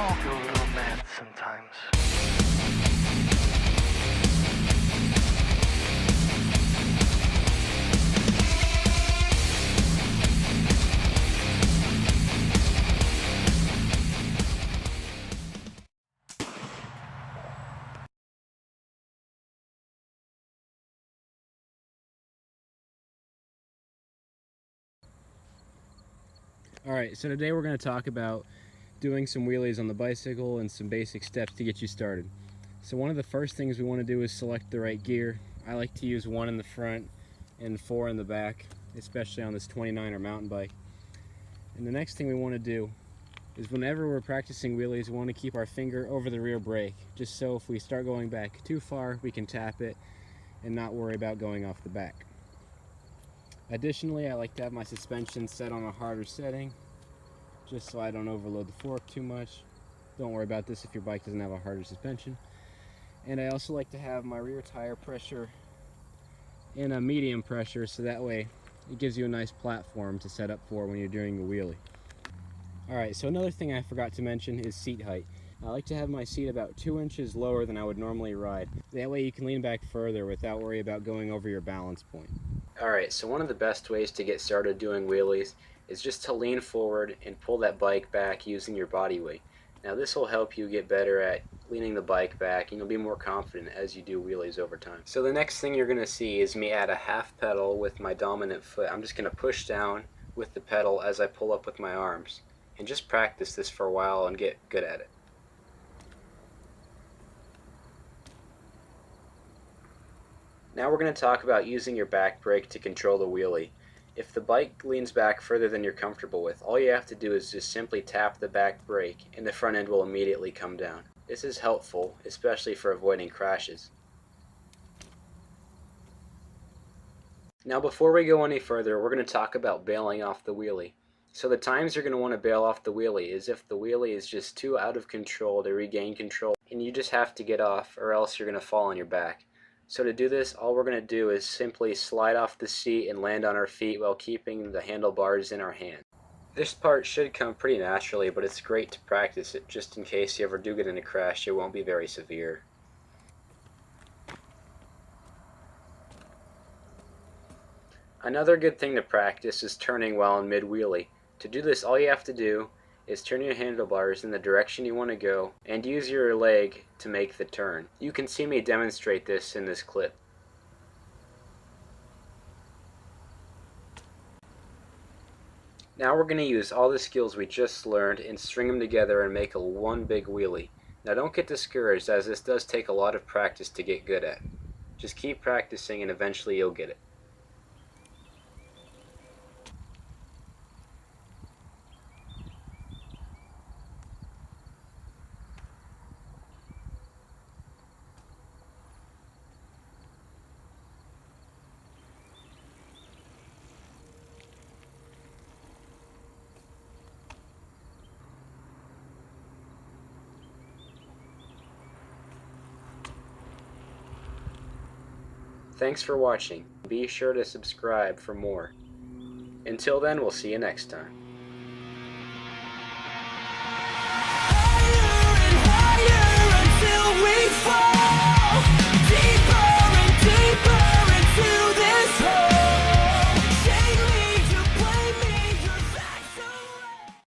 all go a little mad sometimes. Alright, so today we're going to talk about doing some wheelies on the bicycle and some basic steps to get you started. So one of the first things we want to do is select the right gear. I like to use 1 in the front and 4 in the back, especially on this 29er mountain bike. And the next thing we want to do is whenever we're practicing wheelies, we want to keep our finger over the rear brake, just so if we start going back too far, we can tap it and not worry about going off the back. Additionally, I like to have my suspension set on a harder setting, just so I don't overload the fork too much. Don't worry about this if your bike doesn't have a harder suspension. And I also like to have my rear tire pressure in a medium pressure, so that way it gives you a nice platform to set up for when you're doing a wheelie. Alright, so another thing I forgot to mention is seat height. I like to have my seat about 2 inches lower than I would normally ride. That way you can lean back further without worry about going over your balance point. Alright, so one of the best ways to get started doing wheelies is just to lean forward and pull that bike back using your body weight. Now this will help you get better at leaning the bike back, and you'll be more confident as you do wheelies over time. So the next thing you're going to see is me add a half pedal with my dominant foot. I'm just going to push down with the pedal as I pull up with my arms, and just practice this for a while and get good at it. Now we're going to talk about using your back brake to control the wheelie. If the bike leans back further than you're comfortable with, all you have to do is just simply tap the back brake and the front end will immediately come down. This is helpful, especially for avoiding crashes. Now before we go any further, we're going to talk about bailing off the wheelie. So the times you're going to want to bail off the wheelie is if the wheelie is just too out of control to regain control, and you just have to get off or else you're going to fall on your back. So to do this, all we're going to do is simply slide off the seat and land on our feet while keeping the handlebars in our hand. This part should come pretty naturally, but it's great to practice it just in case you ever do get in a crash. It won't be very severe. Another good thing to practice is turning while in mid-wheelie. To do this, all you have to do is turn your handlebars in the direction you want to go and use your leg to make the turn. You can see me demonstrate this in this clip. Now we're going to use all the skills we just learned and string them together and make one big wheelie. Now don't get discouraged, as this does take a lot of practice to get good at. Just keep practicing and eventually you'll get it. Thanks for watching. Be sure to subscribe for more. Until then, we'll see you next time.